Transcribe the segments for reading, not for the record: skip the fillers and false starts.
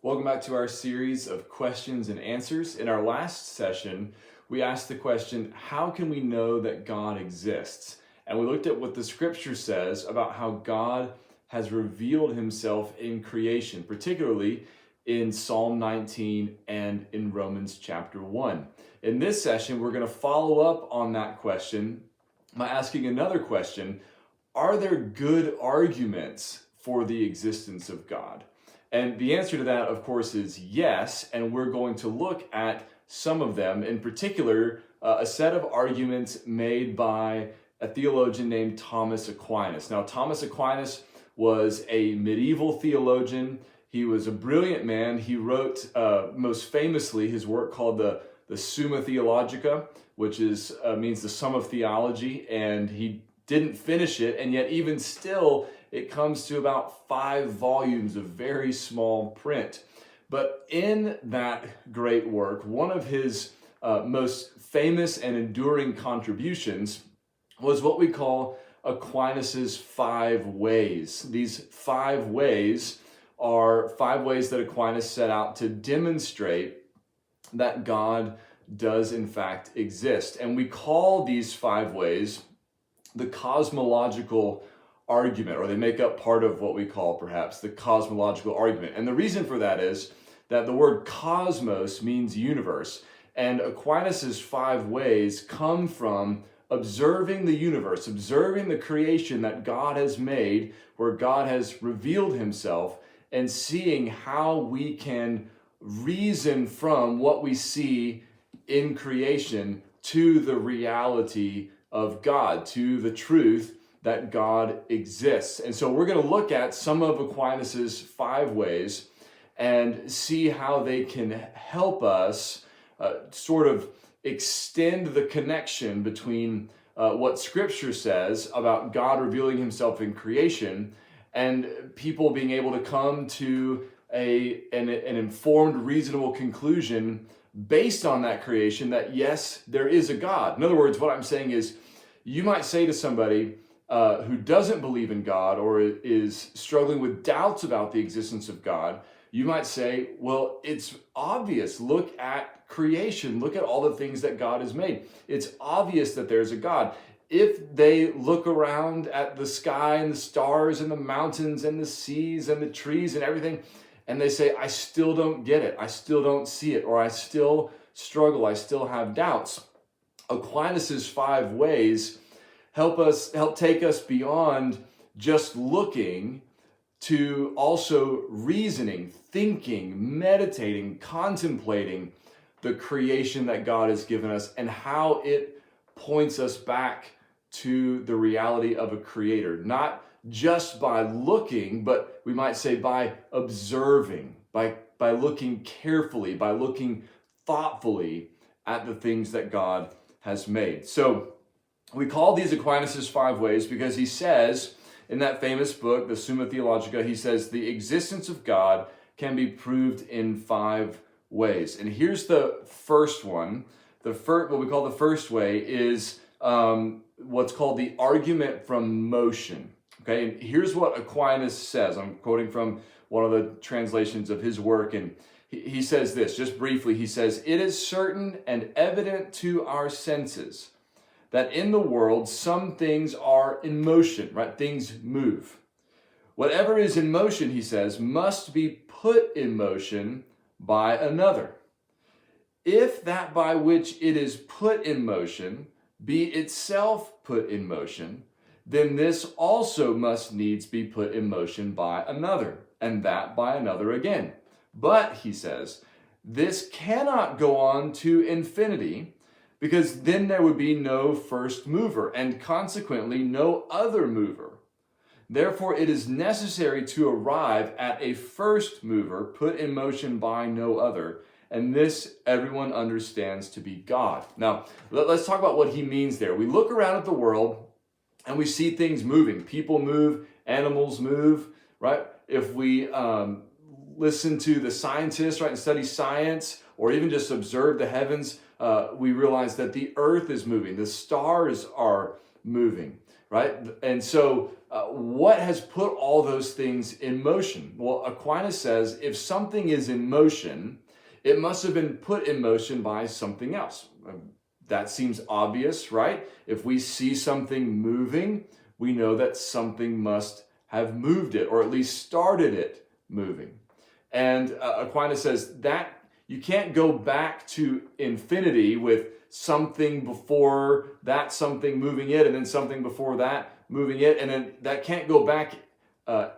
Welcome back to our series of questions and answers. In our last session, we asked the question, how can we know that God exists? And we looked at what the scripture says about how God has revealed himself in creation, particularly in Psalm 19 and in Romans chapter 1. In this session, we're going to follow up on that question by asking another question. Are there good arguments for the existence of God? And the answer to that, of course, is yes, and we're going to look at some of them, in particular, a set of arguments made by a theologian named Thomas Aquinas. Now, Thomas Aquinas was a medieval theologian. He was a brilliant man. He wrote, most famously, his work called the Summa Theologica, which means the sum of theology, and he didn't finish it, and yet even still, it comes to about 5 volumes of very small print. But in that great work, one of his most famous and enduring contributions was what we call Aquinas' 5 ways. These 5 ways are 5 ways that Aquinas set out to demonstrate that God does in fact exist. And we call these 5 ways the cosmological argument, or they make up part of what we call perhaps the cosmological argument. And the reason for that is that the word cosmos means universe, and Aquinas' 5 ways come from observing the universe, observing the creation that God has made, where God has revealed himself, and seeing how we can reason from what we see in creation to the reality of God, to the truth that God exists. And so we're going to look at some of Aquinas' 5 ways and see how they can help us sort of extend the connection between what Scripture says about God revealing himself in creation and people being able to come to an informed, reasonable conclusion based on that creation that yes, there is a God. In other words, what I'm saying is, you might say to somebody who doesn't believe in God or is struggling with doubts about the existence of God, you might say, well, it's obvious. Look at creation. Look at all the things that God has made. It's obvious that there's a God. If they look around at the sky and the stars and the mountains and the seas and the trees and everything, and they say, I still don't get it, I still don't see it, or I still struggle, I still have doubts, Aquinas' 5 ways help take us beyond just looking to also reasoning, thinking, meditating, contemplating the creation that God has given us and how it points us back to the reality of a creator. Not just by looking, but we might say by observing, by looking carefully, by looking thoughtfully at the things that God has made. So we call these Aquinas' 5 ways because he says in that famous book, the Summa Theologica, he says the existence of God can be proved in 5 ways. And here's the first one. What we call the first way is what's called the argument from motion. Okay, and here's what Aquinas says. I'm quoting from one of the translations of his work, and he says this, just briefly. He says, "It is certain and evident to our senses that in the world some things are in motion," right? Things move. "Whatever is in motion," he says, "must be put in motion by another. If that by which it is put in motion be itself put in motion, then this also must needs be put in motion by another, and that by another again. But," he says, "this cannot go on to infinity, because then there would be no first mover, and consequently no other mover. Therefore it is necessary to arrive at a first mover put in motion by no other, and this everyone understands to be God." Now, let's talk about what he means there. We look around at the world and we see things moving. People move, animals move, right? If we listen to the scientists, right, and study science, or even just observe the heavens, we realize that the earth is moving, the stars are moving. right? And so what has put all those things in motion? Well, Aquinas says if something is in motion, it must have been put in motion by something else. That seems obvious, right? If we see something moving, we know that something must have moved it, or at least started it moving. And Aquinas says that you can't go back to infinity with something before that, something moving it, and then something before that moving it, and then that can't go back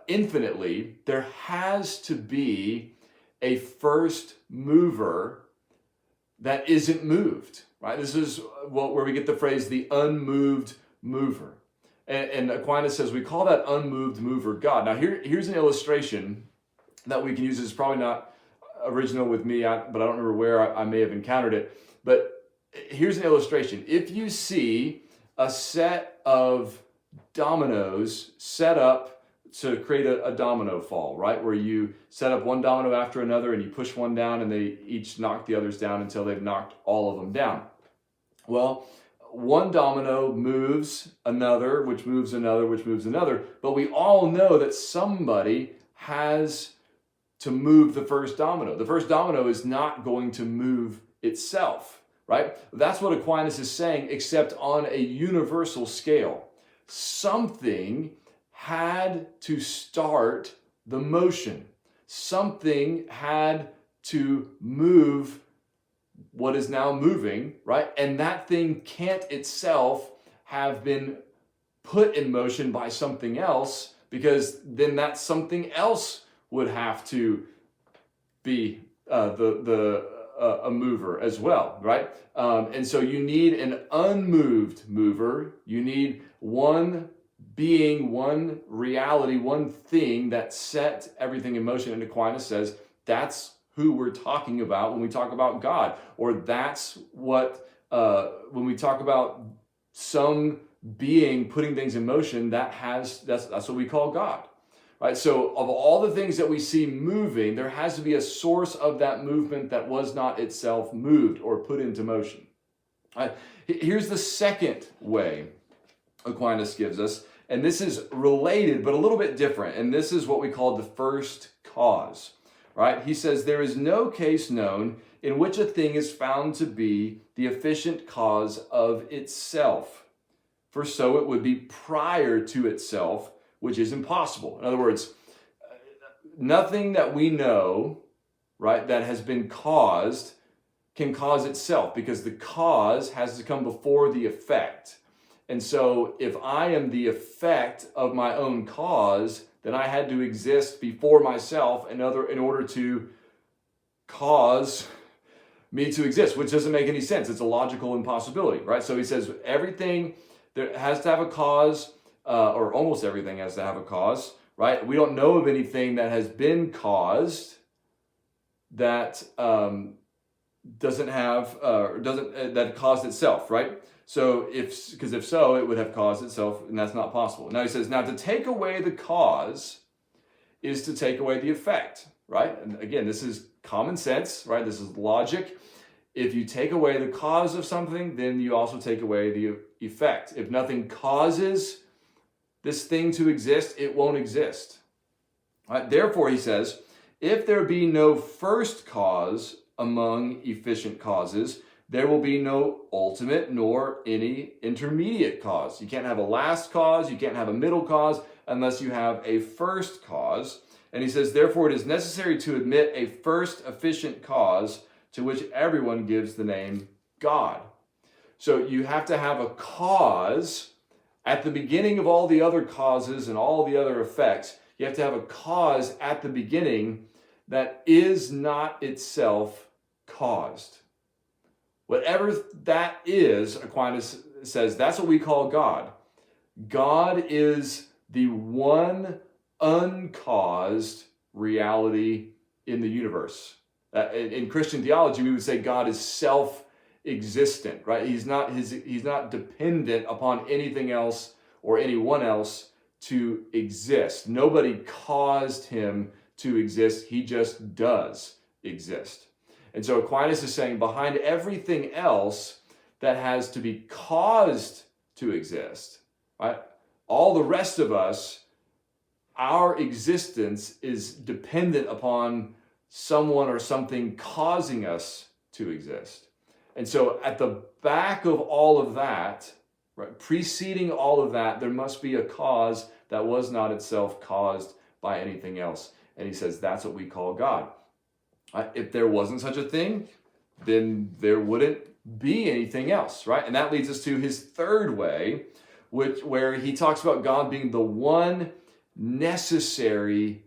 infinitely. There has to be a first mover that isn't moved, right? This is where we get the phrase the unmoved mover. And Aquinas says we call that unmoved mover God. Now here's an illustration that we can use. It's probably not original with me, but I don't remember where I may have encountered it. But here's an illustration. If you see a set of dominoes set up to create a domino fall, right? Where you set up one domino after another and you push one down and they each knock the others down until they've knocked all of them down. Well, one domino moves another, which moves another, which moves another, but we all know that somebody has to move the first domino. The first domino is not going to move itself, right? That's what Aquinas is saying, except on a universal scale. Something had to start the motion. Something had to move what is now moving, right? And that thing can't itself have been put in motion by something else, because then that something else would have to be a mover as well, right? And so you need an unmoved mover. You need one being, one reality, one thing that set everything in motion. And Aquinas says that's who we're talking about when we talk about God, or that's what when we talk about some being putting things in motion, that's what we call God. Right? So of all the things that we see moving, there has to be a source of that movement that was not itself moved or put into motion. Right? Here's the second way Aquinas gives us, and this is related but a little bit different, and this is what we call the first cause. Right? He says there is no case known in which a thing is found to be the efficient cause of itself, for so it would be prior to itself, which is impossible. In other words, nothing that we know, right, that has been caused can cause itself, because the cause has to come before the effect. And so if I am the effect of my own cause, then I had to exist before myself in order to cause me to exist, which doesn't make any sense. It's a logical impossibility, right? So he says everything that has to have a cause, or almost everything has to have a cause, right? We don't know of anything that has been caused that that caused itself, right? So if so, it would have caused itself, and that's not possible. Now he says, now to take away the cause is to take away the effect, right? And again, this is common sense, right? This is logic. If you take away the cause of something, then you also take away the effect. If nothing causes this thing to exist, it won't exist. Right? Therefore, he says, if there be no first cause among efficient causes, there will be no ultimate nor any intermediate cause. You can't have a last cause, you can't have a middle cause, unless you have a first cause. And he says, therefore, it is necessary to admit a first efficient cause to which everyone gives the name God. So you have to have a cause at the beginning of all the other causes and all the other effects. You have to have a cause at the beginning that is not itself caused. Whatever that is, Aquinas says, that's what we call God. God is the one uncaused reality in the universe. In Christian theology, we would say God is self-existent, right? He's not dependent upon anything else or anyone else to exist. Nobody caused him to exist. He just does exist. And so Aquinas is saying behind everything else that has to be caused to exist, right? all the rest of us, our existence is dependent upon someone or something causing us to exist. And so at the back of all of that, right, preceding all of that, there must be a cause that was not itself caused by anything else. And he says that's what we call God. If there wasn't such a thing, then there wouldn't be anything else, right? And that leads us to his third way, where he talks about God being the one necessary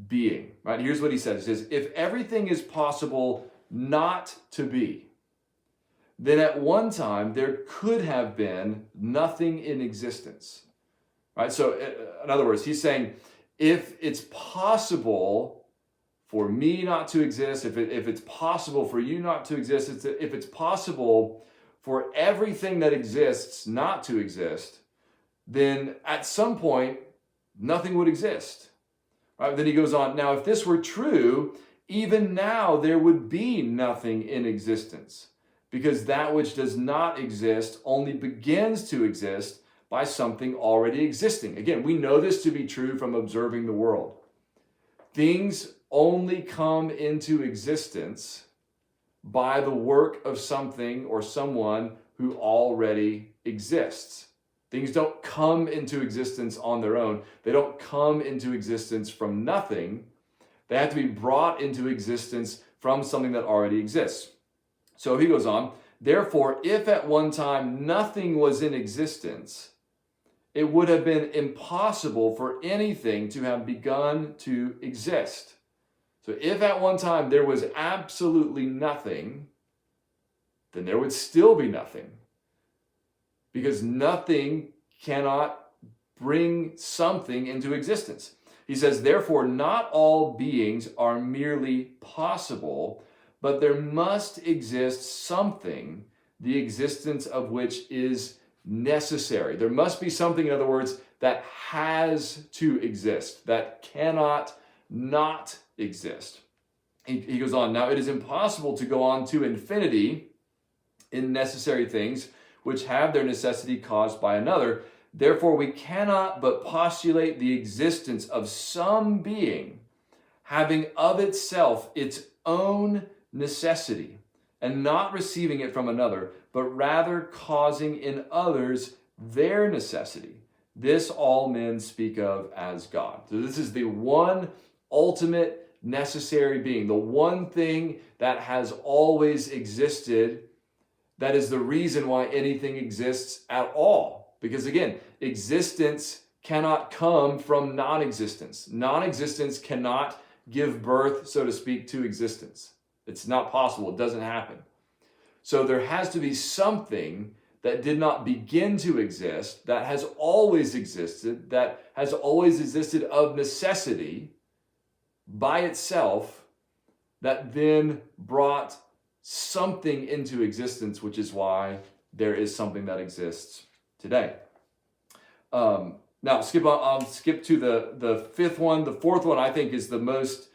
being, right? Here's what he says. He says, if everything is possible not to be, then at one time there could have been nothing in existence, right? So in other words, he's saying, if it's possible for me not to exist, if it's possible for you not to exist, if it's possible for everything that exists not to exist, then at some point, nothing would exist. Right? Then he goes on, now if this were true, even now there would be nothing in existence, because that which does not exist only begins to exist by something already existing. Again, we know this to be true from observing the world. Things only come into existence by the work of something or someone who already exists. Things don't come into existence on their own. They don't come into existence from nothing. They have to be brought into existence from something that already exists. So he goes on, therefore, if at one time nothing was in existence, it would have been impossible for anything to have begun to exist. So if at one time there was absolutely nothing, then there would still be nothing. Because nothing cannot bring something into existence. He says, therefore, not all beings are merely possible, but there must exist something, the existence of which is necessary. There must be something, in other words, that has to exist, that cannot not exist. He goes on, now it is impossible to go on to infinity in necessary things which have their necessity caused by another. Therefore, we cannot but postulate the existence of some being having of itself its own necessity, and not receiving it from another, but rather causing in others their necessity. This all men speak of as God. So this is the one ultimate necessary being, the one thing that has always existed. That is the reason why anything exists at all. Because again, existence cannot come from non-existence. Non-existence cannot give birth, so to speak, to existence. It's not possible. It doesn't happen. So there has to be something that did not begin to exist, that has always existed, that has always existed of necessity by itself, that then brought something into existence, which is why there is something that exists today. Now, I'll skip to the fifth one. The fourth one I think is the most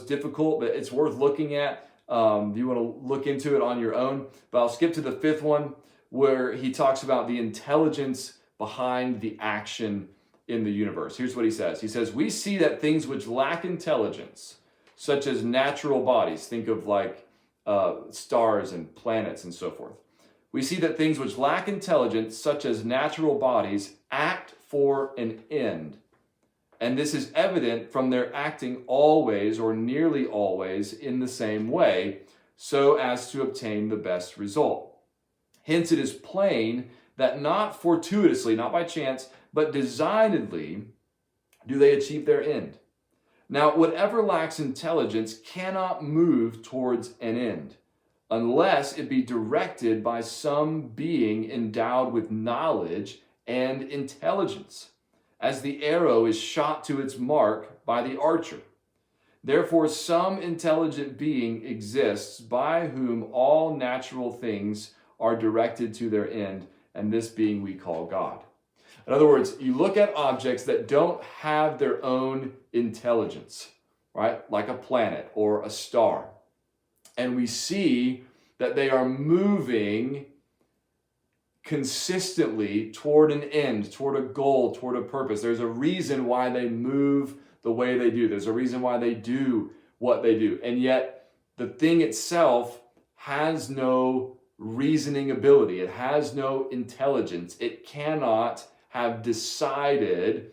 difficult, but it's worth looking at. You want to look into it on your own. But I'll skip to the fifth one, where he talks about the intelligence behind the action in the universe. Here's what he says. He says, we see that things which lack intelligence, such as natural bodies, think of like stars and planets and so forth. We see that things which lack intelligence, such as natural bodies, act for an end. And this is evident from their acting always or nearly always in the same way, so as to obtain the best result. Hence it is plain that not fortuitously, not by chance, but designedly do they achieve their end. Now, whatever lacks intelligence cannot move towards an end, unless it be directed by some being endowed with knowledge and intelligence, as the arrow is shot to its mark by the archer. Therefore, some intelligent being exists by whom all natural things are directed to their end, and this being we call God. In other words, you look at objects that don't have their own intelligence, right? Like a planet or a star. And we see that they are moving consistently toward an end, toward a goal, toward a purpose. There's a reason why they move the way they do. There's a reason why they do what they do. And yet the thing itself has no reasoning ability. It has no intelligence. It cannot have decided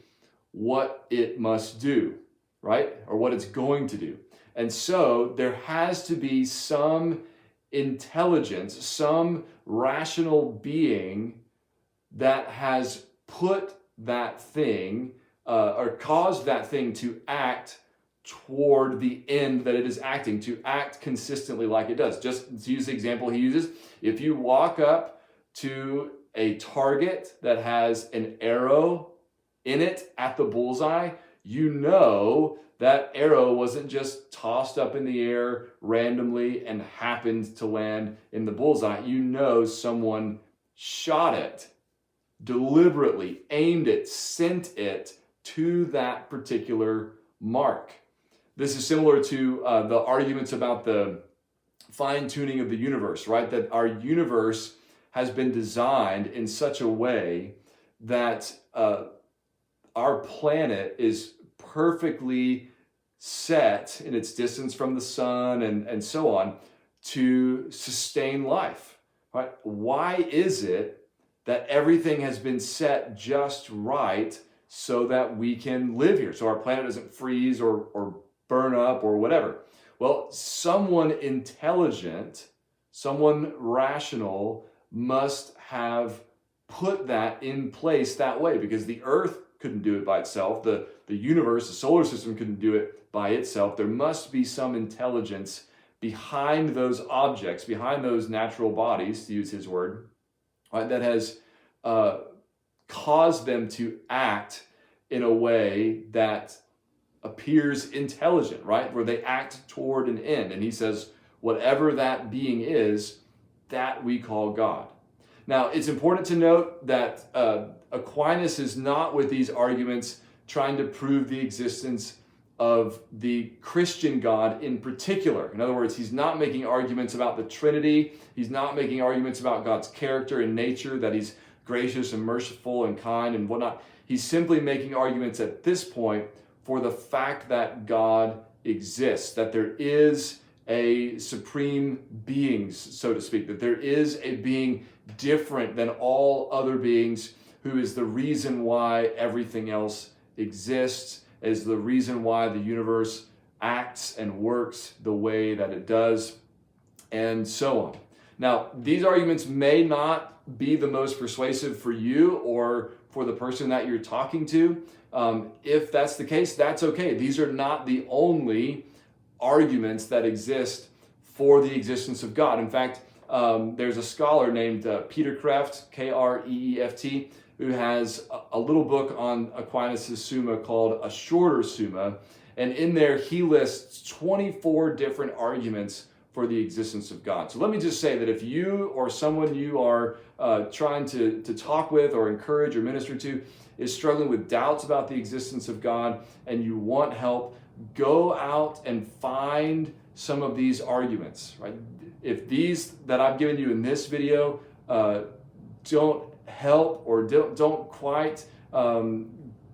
what it must do, right? Or what it's going to do. And so there has to be some intelligence, some rational being that has put that thing or caused that thing to act toward the end that it is acting, to act consistently like it does. Just to use the example he uses, if you walk up to a target that has an arrow in it at the bullseye, you know that arrow wasn't just tossed up in the air randomly and happened to land in the bullseye. You know someone shot it, deliberately aimed it, sent it to that particular mark. This is similar to the arguments about the fine-tuning of the universe, right? That our universe has been designed in such a way that our planet is perfectly set in its distance from the sun and so on to sustain life, right? Why is it that everything has been set just right so that we can live here, so our planet doesn't freeze or burn up or whatever? Well, someone intelligent, someone rational must have put that in place that way, because the earth couldn't do it by itself. The universe, the solar system couldn't do it by itself. There must be some intelligence behind those objects, behind those natural bodies, to use his word, right, that has caused them to act in a way that appears intelligent, right? Where they act toward an end. And he says, whatever that being is, that we call God. Now, it's important to note that Aquinas is not, with these arguments, trying to prove the existence of the Christian God in particular. In other words, he's not making arguments about the Trinity. He's not making arguments about God's character and nature, that he's gracious and merciful and kind and whatnot. He's simply making arguments at this point for the fact that God exists, that there is a supreme being, so to speak, that there is a being different than all other beings, who is the reason why everything else exists, is the reason why the universe acts and works the way that it does, and so on. Now, these arguments may not be the most persuasive for you or for the person that you're talking to. If that's the case, that's okay. These are not the only arguments that exist for the existence of God. In fact, there's a scholar named Peter Kreeft, Kreeft, who has a little book on Aquinas' Summa called A Shorter Summa. And in there, he lists 24 different arguments for the existence of God. So let me just say that if you or someone you are trying to talk with or encourage or minister to is struggling with doubts about the existence of God and you want help, go out and find some of these arguments, right? If these that I've given you in this video don't help or don't quite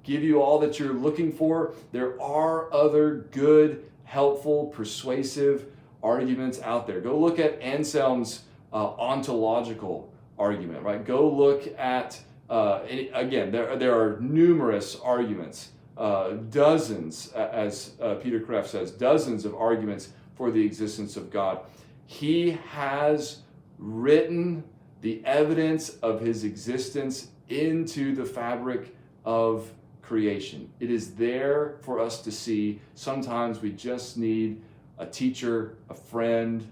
give you all that you're looking for, there are other good, helpful, persuasive arguments out there. Go look at Anselm's ontological argument, right? Go look at, again, there are numerous arguments, dozens, as Peter Kreeft says, dozens of arguments for the existence of God. He has written the evidence of his existence into the fabric of creation. It is there for us to see. Sometimes we just need a teacher, a friend,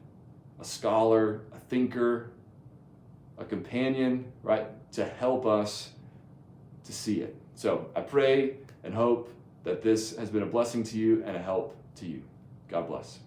a scholar, a thinker, a companion, right, to help us to see it. So I pray and hope that this has been a blessing to you and a help to you. God bless.